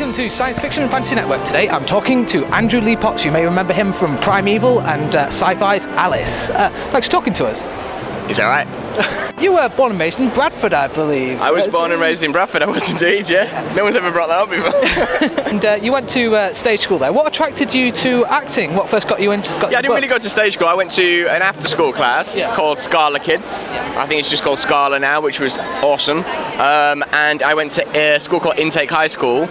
Welcome to Science Fiction and Fantasy Network. Today I'm talking to Andrew Lee Potts. You may remember him from Primeval and Sci-Fi's Alice. Thanks for talking to us. Is that right? You were born and raised in Bradford, I believe. I was born and raised in Bradford, I was indeed, yeah. No one's ever brought that up before. And you went to stage school there. What attracted you to acting? What first got you into I didn't really go to stage school. I went to an after-school class called Scala Kids. I think it's just called Scala now, which was awesome. And I went to a school called Intake High School,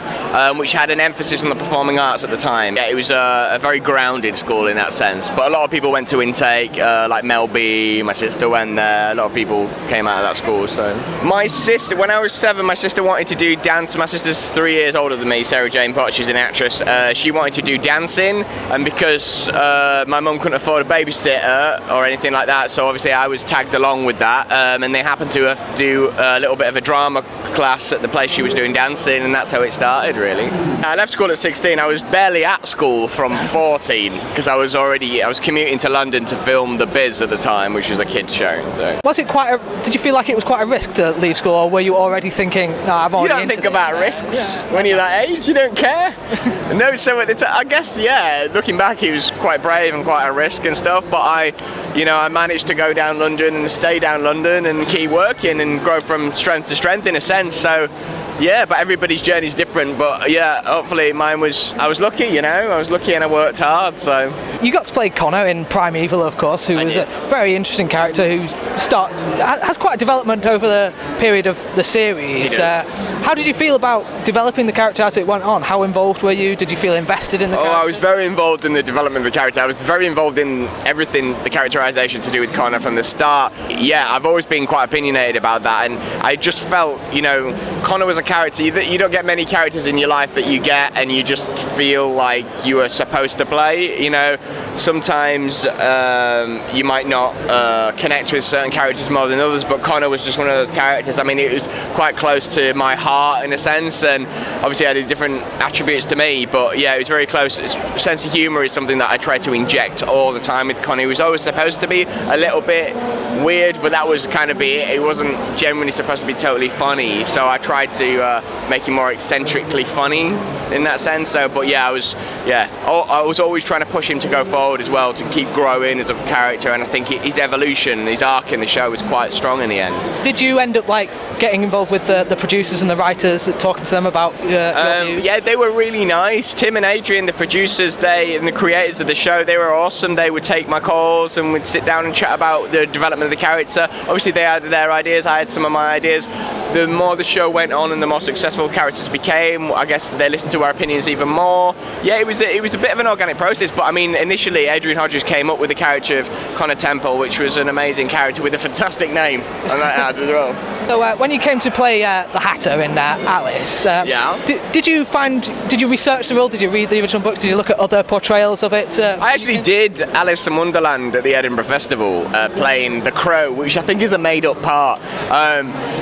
which had an emphasis on the performing arts at the time. Yeah, it was a very grounded school in that sense. But a lot of people went to Intake, like Mel B, my sister went there. A lot of people came out of that school. So my sister, when I was 7, my sister wanted to do dance. My sister's 3 years older than me, Sarah Jane Potts. She's an actress. She wanted to do dancing, and because my mum couldn't afford a babysitter or anything like that, so obviously I was tagged along with that. And they happened to do a little bit of a drama class at the place she was doing dancing, and that's how it started, really. I left school at 16. I was barely at school from 14 because I was commuting to London to film The Biz at the time, which was a kids show. So. Did you feel like it was quite a risk to leave school, or were you already thinking, no, I'm already You don't think about risks when you're that age, you don't care. No, so at the time, I guess, yeah, looking back, he was quite brave and quite a risk and stuff, but I managed to go down London and stay down London and keep working and grow from strength to strength in a sense, so yeah, but everybody's journey is different, but yeah, hopefully mine was, I was lucky, and I worked hard, so. You got to play Cornah in Primeval, of course, who was a very interesting character who has quite a development over the period of the series. How did you feel about developing the character as it went on? How involved were you? Did you feel invested in the character? I was very involved in the development of the character. I was very involved in everything, the characterization to do with Cornah from the start. Yeah, I've always been quite opinionated about that, and I just felt, Cornah was a character. You don't get many characters in your life that you get and you just feel like you are supposed to play. Sometimes you might not connect with certain characters more than others, but Cornah was just one of those characters. I mean, it was quite close to my heart in a sense, and obviously had different attributes to me, but yeah, it was very close. Sense of humour is something that I try to inject all the time with Cornah. He was always supposed to be a little bit weird, but that was kind of it. It wasn't genuinely supposed to be totally funny, so I tried to make him more eccentrically funny in that sense. So, but yeah, I was always trying to push him to go forward as well, to keep growing as a character, and I think his evolution, his arc in the show was quite strong in the end. Did you end up getting involved with the producers and the writers, talking to them about your views? Yeah, they were really nice. Tim and Adrian, the producers, and the creators of the show, they were awesome. They would take my calls and we'd sit down and chat about the development of the character. Obviously they had their ideas, I had some of my ideas. The more the show went on and the more successful characters became, I guess they listened to our opinions even more. Yeah, it was a bit of an organic process, but I mean, initially Adrian Hodges came up with the character of Cornah Temple, which was an amazing character with a fantastic name, and that had as well. So when you came to play the Hatter in Alice, did you research the role? Did you read the original books? Did you look at other portrayals of it? I actually did Alice in Wonderland at the Edinburgh Festival, playing the Crow, which I think is a made-up part.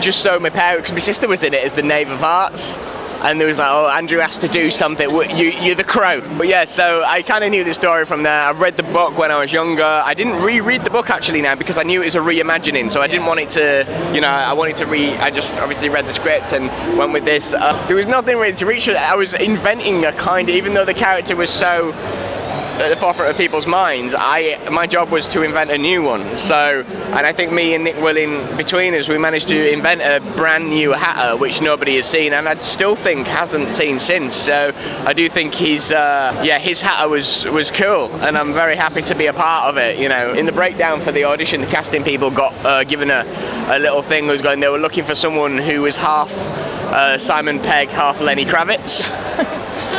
Just so my parents, because my sister was in it as the Knave of Hearts, and there was like, oh, Andrew has to do something, you're the Crow. But yeah, so I kind of knew the story from there. I've read the book when I was younger. I didn't reread the book actually now because I knew it was a reimagining, so I didn't want it to, I wanted to I just obviously read the script and went with this. There was nothing really to reach. I was inventing even though the character was so at the forefront of people's minds, my job was to invent a new one. So, and I think me and Nick Willing, between us, we managed to invent a brand new Hatter which nobody has seen, and I still think hasn't seen since. So I do think his Hatter was cool, and I'm very happy to be a part of it. In the breakdown for the audition, the casting people got given a little thing. They were looking for someone who was half Simon Pegg, half Lenny Kravitz.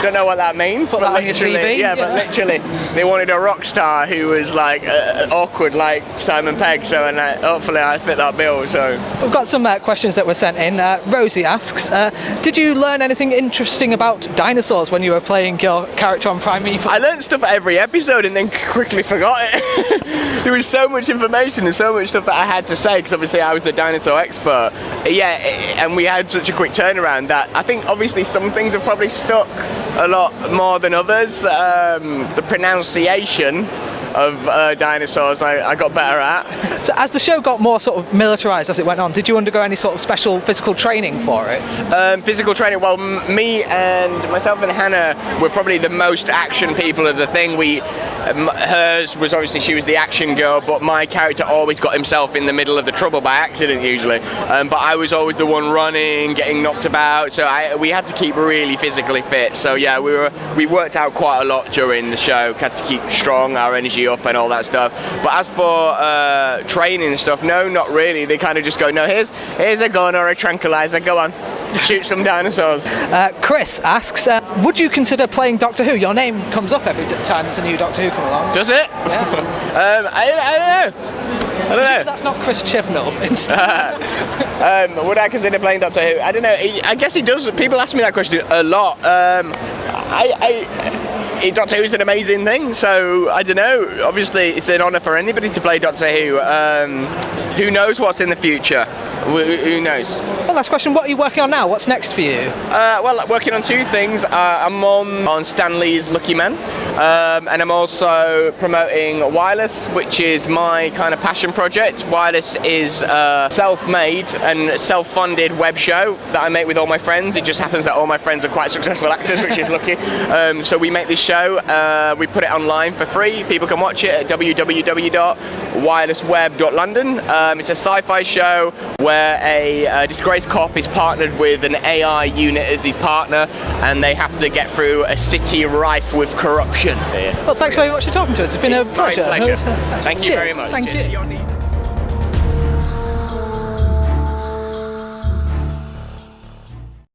Don't know what that means. Put that on your CV. Yeah, but literally, they wanted a rock star who was like awkward, like Simon Pegg. So, and hopefully, I fit that bill. So, we've got some questions that were sent in. Rosie asks, did you learn anything interesting about dinosaurs when you were playing your character on Primeval? I learned stuff at every episode and then quickly forgot it. There was so much information and so much stuff that I had to say because obviously I was the dinosaur expert. Yeah, and we had such a quick turnaround that I think obviously some things have probably stuck a lot more than others. The pronunciation dinosaurs I got better at. So as the show got more sort of militarised as it went on, did you undergo any sort of special physical training for it? Physical training, well, me and myself and Hannah were probably the most action people of the thing. Hers was obviously, she was the action girl, but my character always got himself in the middle of the trouble by accident usually. But I was always the one running, getting knocked about, so we had to keep really physically fit. So yeah, we worked out quite a lot during the show, had to keep strong, our energy up and all that stuff. But as for training and stuff, no, not really. They kind of just go, no, here's a gun or a tranquilizer, go on, shoot some dinosaurs. Chris asks, would you consider playing Doctor Who? Your name comes up every time there's a new Doctor Who come along. Does it? Yeah. I don't know. That's not Chris Chibnall. Would I consider playing Doctor Who? I don't know. I guess he does. People ask me that question a lot. Doctor Who's an amazing thing, so I don't know. Obviously, it's an honour for anybody to play Doctor Who. Who knows what's in the future? Who knows? Well, last question. What are you working on now? What's next for you? Well, working on two things. I'm on Stan Lee's Lucky Man, and I'm also promoting Wireless, which is my kind of passion project. Wireless is a self-made and self-funded web show that I make with all my friends. It just happens that all my friends are quite successful actors, which is lucky. So we make this show, we put it online for free. People can watch it at www.wirelessweb.london. It's a sci-fi show where a disgraced cop is partnered with an AI unit as his partner, and they have to get through a city rife with corruption. Well, thanks very much for talking to us. It's been a pleasure. My pleasure. Thank you very much. Thank you.